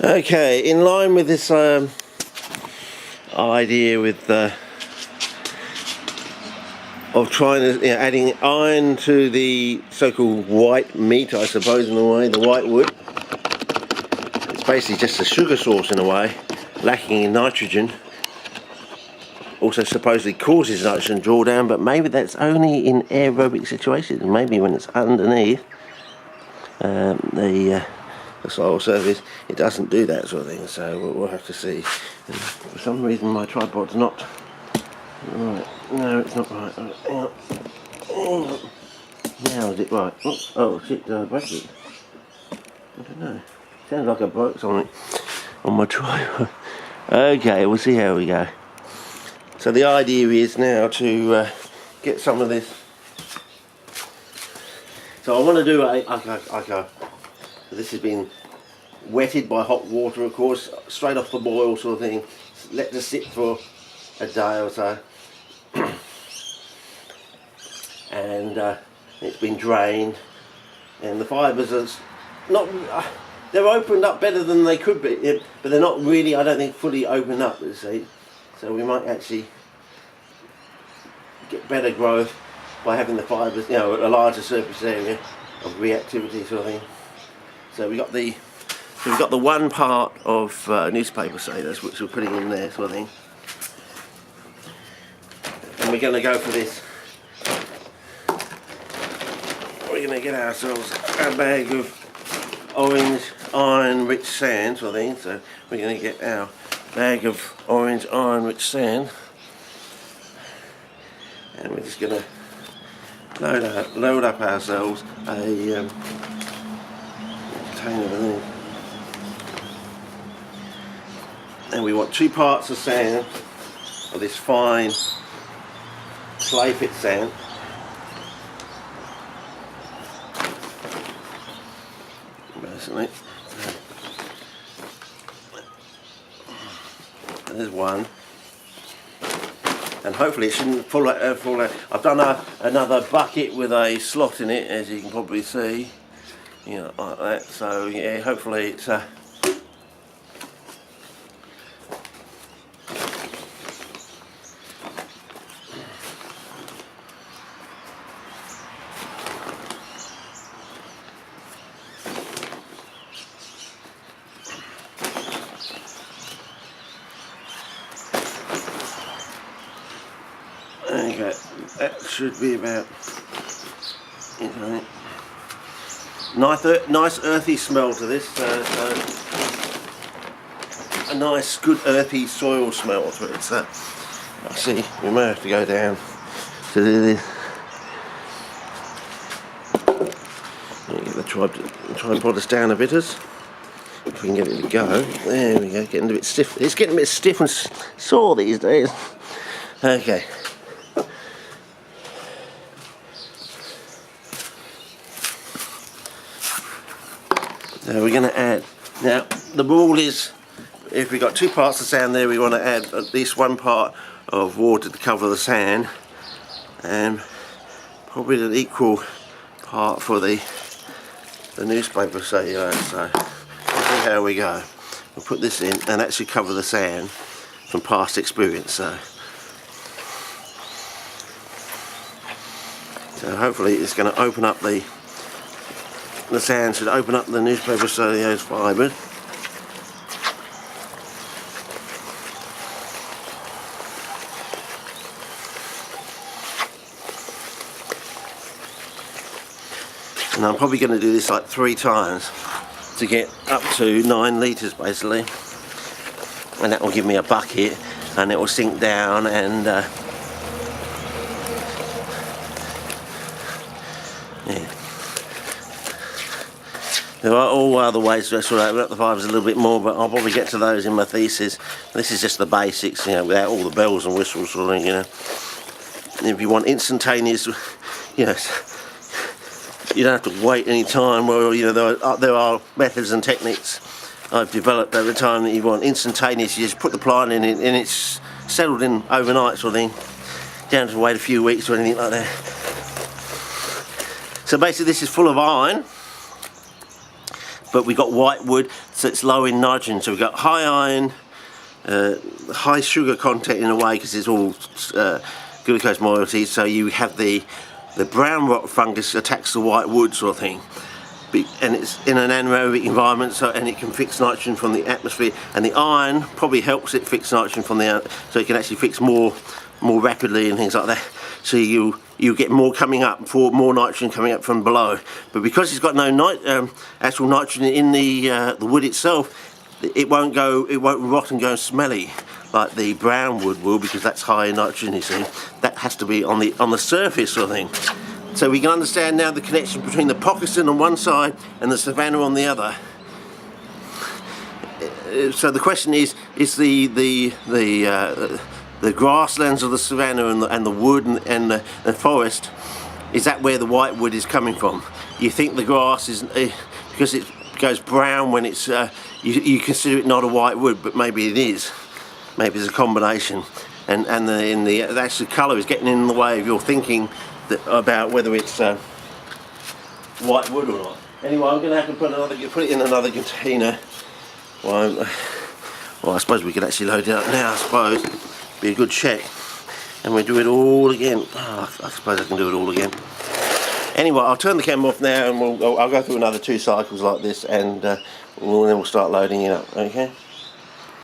Okay, in line with this idea with of trying to adding iron to the so-called white meat, I suppose, in a way, the white wood. It's basically just a sugar source in a way, lacking in nitrogen. Also supposedly causes nitrogen drawdown, but maybe that's only in aerobic situations. Maybe when it's underneath the soil surface, it doesn't do that sort of thing. So we'll have to see. And for some reason, my tripod's not right. No, it's not right. Hang on. Now is it right? Oh shit! Did I break it? I don't know. Sounds like I broke something on my tripod. Okay, we'll see how we go. So the idea is now to get some of this. So I want to do this has been wetted by hot water, of course, straight off the boil sort of thing. Let it sit for a day or so, and it's been drained, and the fibres are not. They're opened up better than they could be, but they're not really, I don't think, fully opened up, you see. So we might actually get better growth by having the fibres, a larger surface area of reactivity sort of thing. So we've got the one part of newspaper cellulose which we're putting in there sort of thing. And we're going to go for this. We're going to get ourselves a bag of orange iron rich sand sort of thing. So we're going to get our bag of orange iron rich sand, and we're just going to load up ourselves a container of these. And we want 2 parts of sand, of this fine clay pit sand. Basically. There's one, and hopefully it shouldn't fall out. I've done another bucket with a slot in it, as you can probably see, like that. So yeah, hopefully it's okay, that should be about nice earthy smell to this. A nice, good earthy soil smell to it. So I see we may have to go down to do this. Get the tripod us down a bit, if we can get it to go. There we go. Getting a bit stiff. It's getting a bit stiff and sore these days. Okay. So we're going to add, now the rule is, if we've got 2 parts of sand there, we want to add at least 1 part of water to cover the sand, and probably an equal part for the newspaper cellulose. So we'll see how we go. We'll put this in, and that should cover the sand from past experience. So hopefully it's going to open up the sand should open up the newspaper cellulose fibres. And I'm probably going to do this like 3 times to get up to 9 litres basically, and that will give me a bucket, and it will sink down, and yeah. There are all other ways to sort of open up the fibres a little bit more, but I'll probably get to those in my thesis. This is just the basics, without all the bells and whistles sort of thing, And if you want instantaneous, you don't have to wait any time. Well, there are methods and techniques I've developed over time that you want instantaneous. You just put the plant in it, and it's settled in overnight sort of thing. You don't have to wait a few weeks or anything like that. So basically this is full of iron. but we've got white wood, so it's low in nitrogen. So we've got high iron, high sugar content in a way, because it's all glucose moiety. So you have the brown rot fungus attacks the white wood sort of thing, and it's in an anaerobic environment, so and it can fix nitrogen from the atmosphere, and the iron probably helps it fix nitrogen from the so it can actually fix more rapidly and things like that. So you get more coming up, more nitrogen coming up from below. But because it's got no actual nitrogen in the wood itself, it won't rot and go smelly like the brown wood will, because that's high in nitrogen. You see, that has to be on the surface sort of thing. So we can understand now the connection between the Pockeson on one side and the savanna on the other. So the question is the grasslands of the savanna and the wood and the forest, is that where the white wood is coming from? You think the grass is, because it goes brown when it's, you consider it not a white wood, but maybe it is. Maybe it's a combination. And the actual colour is getting in the way of your thinking about whether it's white wood or not. Anyway, I'm going to have to put it in another container. Well, I suppose we could actually load it up now, I suppose. Be a good check. And we do it all again. Oh, I suppose I can do it all again. Anyway, I'll turn the camera off now, and I'll go through another 2 cycles like this, and then we'll start loading it up, okay?